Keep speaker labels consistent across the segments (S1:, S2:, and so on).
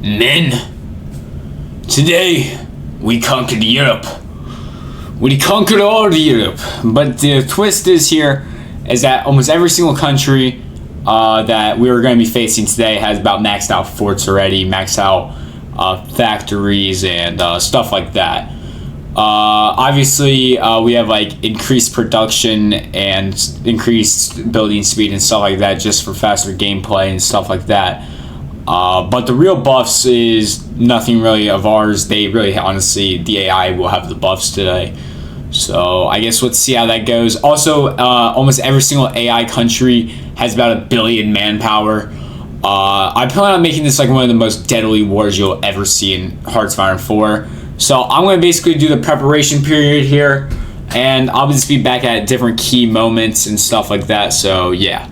S1: Men, today we conquered Europe. We conquered all of Europe. But the twist is that almost every single country that we were going to be facing today has about maxed out forts already, maxed out factories and stuff like that. Obviously, we have like increased production and increased building speed and stuff like that just for faster gameplay and stuff like that. But the real buffs is nothing really of ours. They really, honestly, the AI will have the buffs today. So I guess let's see how that goes. Also, almost every single AI country has about 1 billion manpower. I plan on making this like one of the most deadly wars you'll ever see in Hearts of Iron 4. So I'm going to basically do the preparation period here, and I'll just be back at different key moments and stuff like that. So yeah.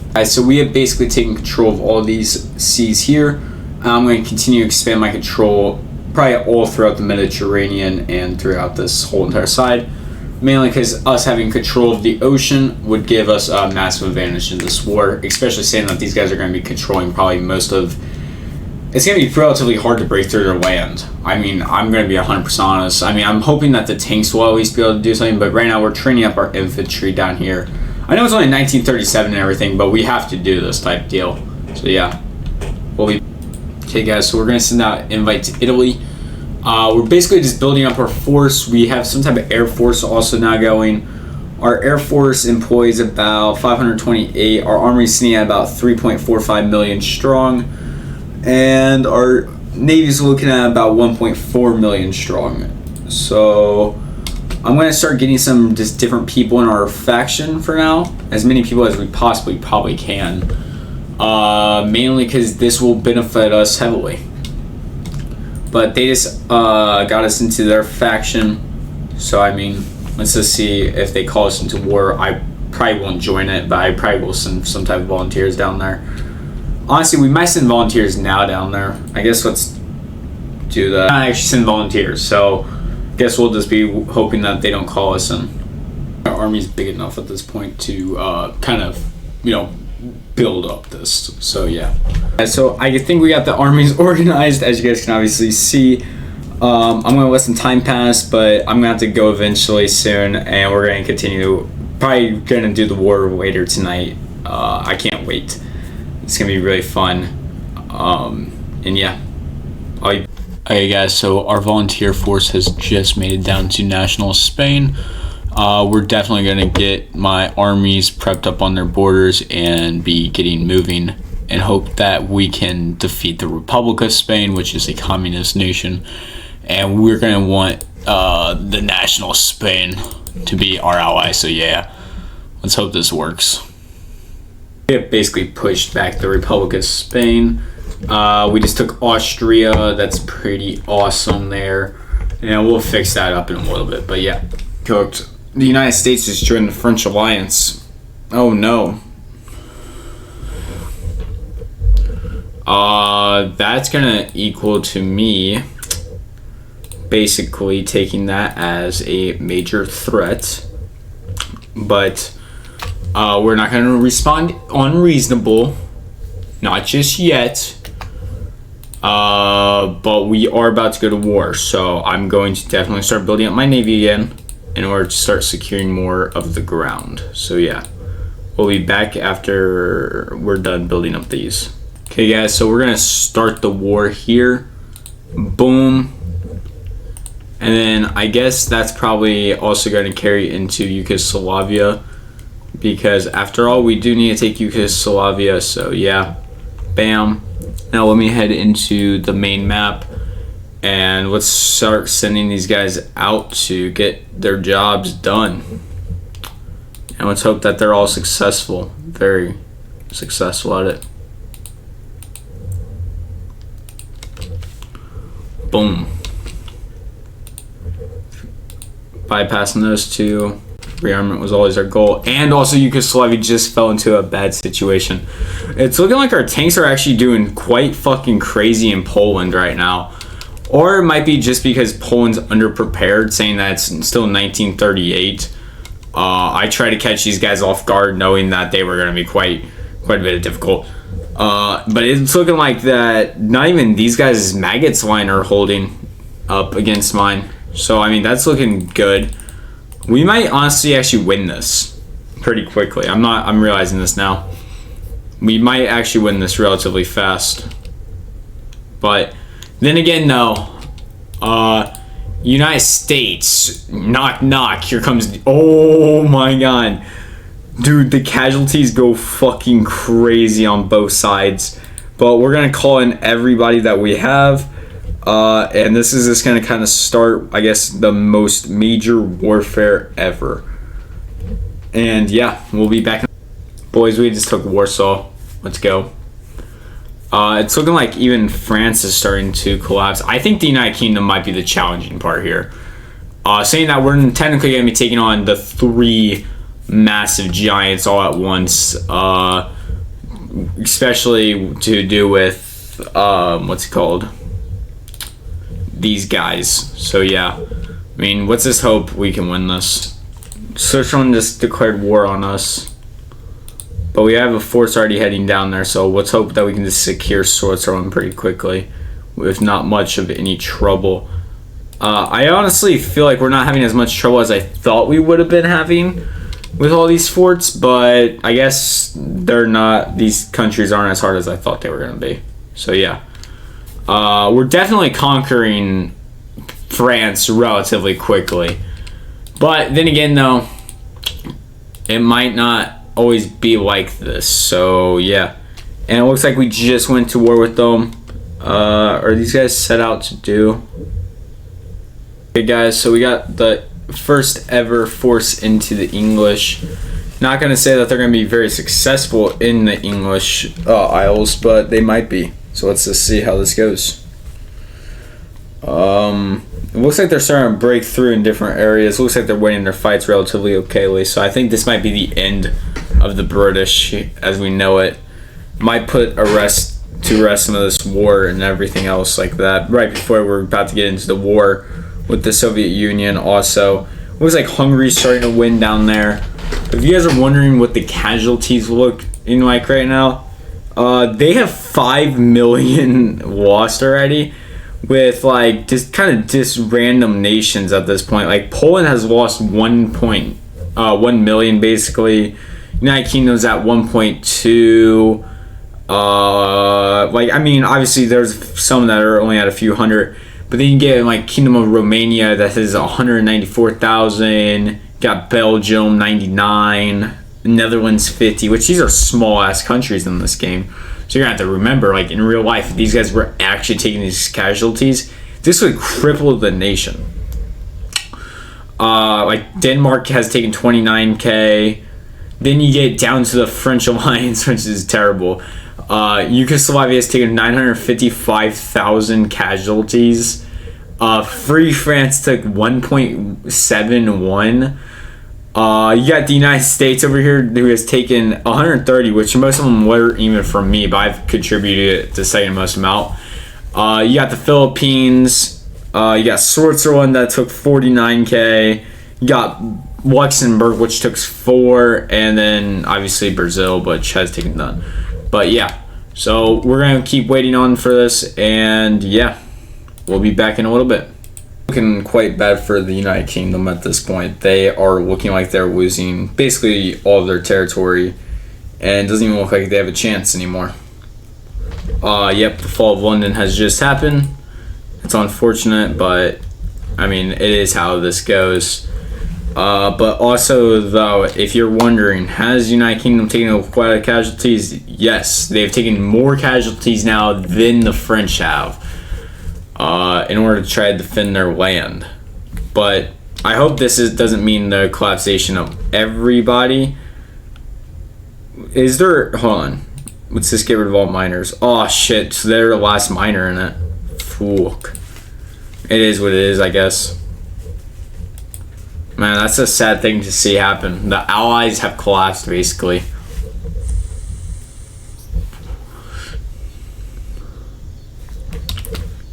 S1: Alright, so we have basically taken control of all these seas here. I'm going to continue to expand my control probably all throughout the Mediterranean and throughout this whole entire side. Mainly because us having control of the ocean would give us a massive advantage in this war, especially saying that these guys are going to be controlling probably most of... It's going to be relatively hard to break through their land. I mean, I'm going to be 100% honest. I mean, I'm hoping that the tanks will at least be able to do something, but right now we're training up our infantry down here. I know it's only 1937 and everything, but we have to do this type deal. So yeah. Okay guys, so we're going to send out an invite to Italy. We're basically just building up our force. We have some type of air force also now going. Our air force employs about 528. Our army is sitting at about 3.45 million strong. And our Navy is looking at about 1.4 million strong. So I'm going to start getting some just different people in our faction for now. As many people as we possibly probably can. Mainly because this will benefit us heavily. But they just got us into their faction. So I mean, let's just see if they call us into war. I probably won't join it, but I probably will send some type of volunteers down there. Honestly, we might send volunteers now down there. I guess let's do that. I actually send volunteers, so I guess we'll just be hoping that they don't call us in. Our army's big enough at this point to kind of, you know, build up this. So yeah. So I think we got the armies organized, as you guys can obviously see. I'm going to let some time pass, but I'm going to have to go eventually soon, and we're going to continue. Probably going to do the war later tonight. I can't wait. It's gonna be really fun, and yeah. Okay guys, so our volunteer force has just made it down to national Spain. We're definitely gonna get my armies prepped up on their borders and be getting moving, and hope that we can defeat the Republic of Spain, which is a communist nation, and we're gonna want the national Spain to be our ally. So yeah, let's hope this works. We have basically pushed back the Republic of Spain. We just took Austria. That's pretty awesome there. And we'll fix that up in a little bit. But yeah. Cooked. The United States just joined the French alliance. Oh no. That's gonna equal to me basically taking that as a major threat. But we're not going to respond unreasonable, not just yet, but we are about to go to war, so I'm going to definitely start building up my navy again in order to start securing more of the ground. So yeah, we'll be back after we're done building up these. Okay guys, so we're going to start the war here. Boom. And then I guess that's probably also going to carry into Yugoslavia, because after all, we do need to take Yugoslavia. So yeah, bam. Now let me head into the main map, and let's start sending these guys out to get their jobs done. And let's hope that they're all successful, very successful at it. Boom. Bypassing those two. Rearmament was always our goal. And also Yugoslavia just fell into a bad situation. It's looking like our tanks are actually doing quite fucking crazy in Poland right now. Or it might be just because Poland's underprepared, saying that it's still 1938. I tried to catch these guys off guard knowing that they were going to be quite a bit difficult. But it's looking like that not even these guys' maggots line are holding up against mine. So, I mean, that's looking good. We might honestly actually win this pretty quickly. I'm realizing this now. We might actually win this relatively fast. But then again, though, United States, knock knock, here comes, oh my god. Dude, the casualties go fucking crazy on both sides. But we're going to call in everybody that we have. And this is just going to kind of start, I guess, the most major warfare ever. And yeah, we'll be back. Boys, we just took Warsaw. Let's go. It's looking like even France is starting to collapse. I think the United Kingdom might be the challenging part here. Saying that, we're technically going to be taking on the 3 massive giants all at once. Especially to do with, what's it called? These guys. So yeah. I mean, let's just hope we can win this. Switzerland just declared war on us. But we have a force already heading down there, so let's hope that we can just secure Switzerland pretty quickly with not much of any trouble. I honestly feel like we're not having as much trouble as I thought we would have been having with all these forts, but I guess they're not, these countries aren't as hard as I thought they were going to be. So yeah. We're definitely conquering France relatively quickly. But then again, though, it might not always be like this. So yeah, and it looks like we just went to war with them. Are these guys set out to do? Okay guys, so we got the first ever force into the English. Not gonna say that they're gonna be very successful in the English Isles, but they might be. So let's just see how this goes. It looks like they're starting to break through in different areas. It looks like they're winning their fights relatively okayly. So I think this might be the end of the British as we know it. Might put to rest some of this war and everything else like that. Right before we're about to get into the war with the Soviet Union also. It looks like Hungary's starting to win down there. If you guys are wondering what the casualties look like right now, they have 5 million lost already. With like just random nations at this point. Like Poland has lost 1 million basically. United Kingdom's at 1.2. Like I mean, obviously there's some that are only at a few hundred, but then you get like Kingdom of Romania that has 194,000. Got Belgium 99, Netherlands 50, which these are small ass countries in this game. So you're gonna have to remember, like in real life, if these guys were actually taking these casualties, this would cripple the nation. Like Denmark has taken 29k. Then you get down to the French alliance, which is terrible. Yugoslavia has taken 955,000 casualties. Free France took 1.71. You got the United States over here who has taken 130, which most of them weren't even from me, but I've contributed the second most amount. You got the Philippines. You got Switzerland that took 49k. You got Luxembourg, which took 4, and then obviously Brazil, which has taken none. But yeah, so we're gonna keep waiting on for this, and yeah, we'll be back in a little bit. Looking quite bad for the United Kingdom at this point. They are looking like they're losing basically all of their territory, and it doesn't even look like they have a chance anymore. Yep, the fall of London has just happened. It's unfortunate, but I mean, it is how this goes. But also, though, if you're wondering, has United Kingdom taken quite a casualties? Yes, they've taken more casualties now than the French have. In order to try to defend their land. But I hope this doesn't mean the collapsation of everybody. Is there... Hold on. Let's just get rid of all miners. Oh, shit. So they're the last miner in it. Fuck. It is what it is, I guess. Man, that's a sad thing to see happen. The Allies have collapsed, basically.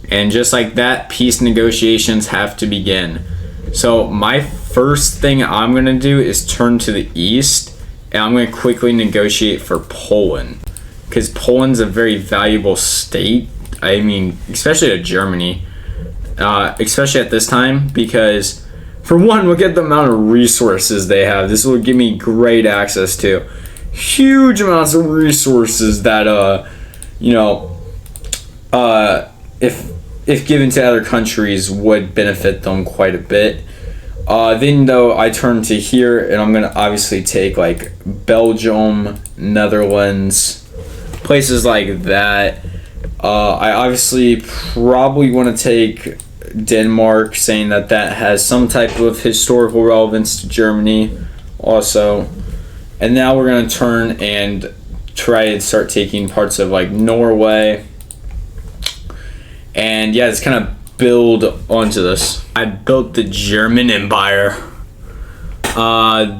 S1: And just like that, peace negotiations have to begin. So my first thing I'm going to do is turn to the east, and I'm going to quickly negotiate for Poland. because Poland's a very valuable state. I mean, especially to Germany, especially at this time, because for one, look at the amount of resources they have. This will give me great access to huge amounts of resources that, you know, if given to other countries, would benefit them quite a bit. Then though, I turn to here, and I'm gonna obviously take like Belgium, Netherlands, places like that. I obviously probably want to take Denmark, saying that that has some type of historical relevance to Germany also. And now we're gonna turn and try and start taking parts of like Norway. And yeah, just kind of build onto this. I built the German Empire.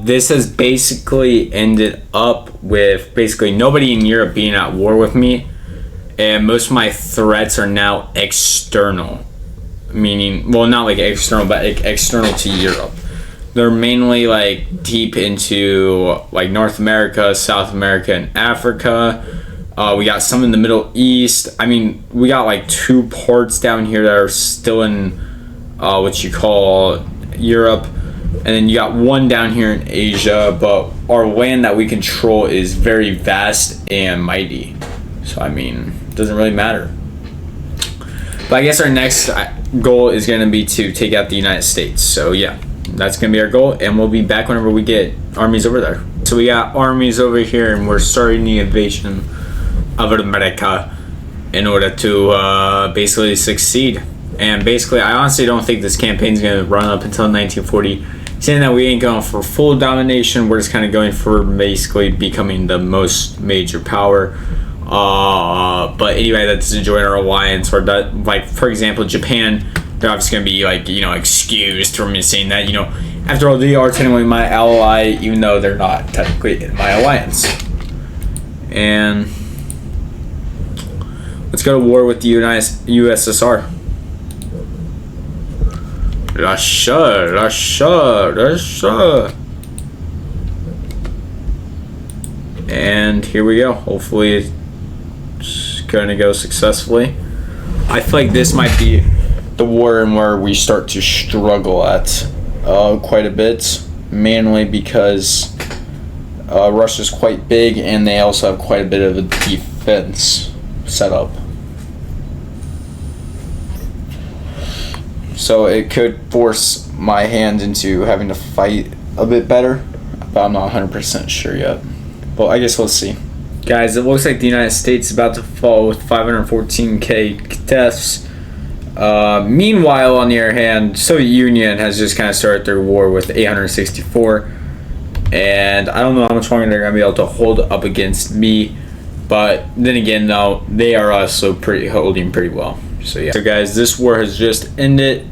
S1: This has basically ended up with basically nobody in Europe being at war with me, and most of my threats are now external, meaning, well, not like external, but like external to Europe. They're mainly like deep into like North America, South America, and Africa. We got some in the Middle East. I mean, we got like 2 parts down here that are still in what you call Europe. And then you got 1 down here in Asia. But our land that we control is very vast and mighty. So, I mean, it doesn't really matter. But I guess our next goal is going to be to take out the United States. So, yeah, that's going to be our goal. And we'll be back whenever we get armies over there. So, we got armies over here, and we're starting the invasion of America in order to basically succeed. And basically, I honestly don't think this campaign is going to run up until 1940. Saying that we ain't going for full domination, we're just kind of going for basically becoming the most major power. But anyway, that's to join our alliance, or that, like, for example, Japan, they're obviously going to be, like, you know, excused from me saying that, you know, after all, they are technically my ally, even though they're not technically in my alliance. And let's go to war with the USSR. Russia. And here we go. Hopefully it's going to go successfully. I feel like this might be the war in where we start to struggle at quite a bit. Mainly because Russia's quite big, and they also have quite a bit of a defense set up. So it could force my hand into having to fight a bit better, but I'm not 100% sure yet. Well, I guess we'll see. Guys, it looks like the United States is about to fall with 514k deaths. Meanwhile, on the other hand, Soviet Union has just kind of started their war with 864. And I don't know how much longer they're going to be able to hold up against me. But then again, though, they are also holding pretty well. So yeah. So guys, this war has just ended.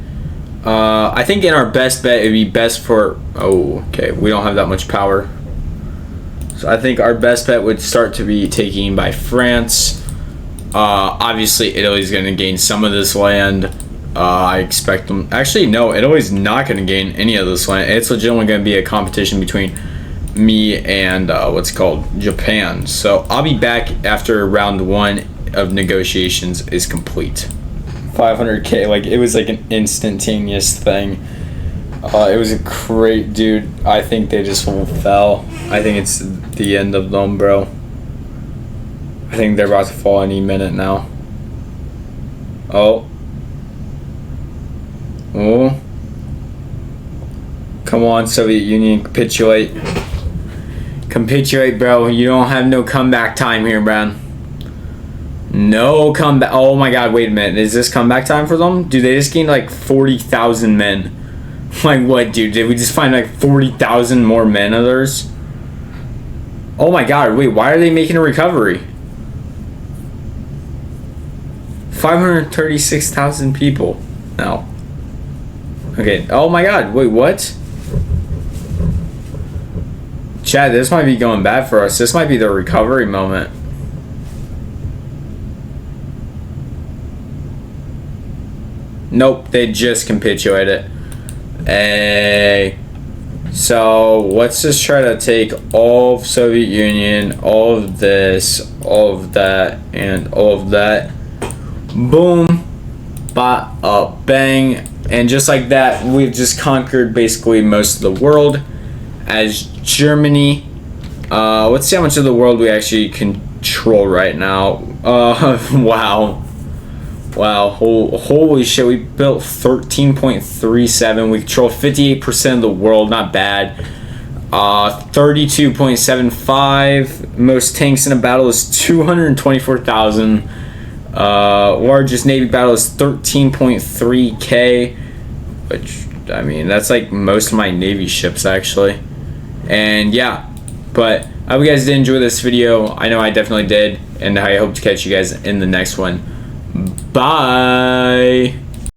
S1: I think in our best bet, it'd be best for... Oh, okay. We don't have that much power. So I think our best bet would start to be taken by France. Obviously, Italy's going to gain some of this land. I expect them... Actually, no. Italy's not going to gain any of this land. It's legitimately going to be a competition between me and what's called Japan. So I'll be back after round 1 of negotiations is complete. 500k, like, it was like an instantaneous thing. It was a great, dude. I think they just fell. I think it's the end of them, bro. I think they're about to fall any minute now. Oh. Come on, Soviet Union, capitulate. Capitulate, bro. You don't have no comeback time here, man. No comeback. Oh my god, wait a minute. Is this comeback time for them? Dude, they just gained like 40,000 men. Like, what, dude? Did we just find like 40,000 more men of theirs? Oh my god, wait, why are they making a recovery? 536,000 people now. Okay, oh my god, wait, what? Chad, this might be going bad for us. This might be the recovery moment. Nope, they just capitulated. Hey. So let's just try to take all of Soviet Union, all of this, all of that, and all of that. Boom, bang, and just like that, we've just conquered basically most of the world as Germany. Let's see how much of the world we actually control right now. Wow. Holy shit, we built 13.37. We control 58% of the world, not bad. 32.75. Most tanks in a battle is 224,000. Largest Navy battle is 13.3K, which, I mean, that's like most of my Navy ships, actually. And yeah, but I hope you guys did enjoy this video. I know I definitely did, and I hope to catch you guys in the next one. Bye.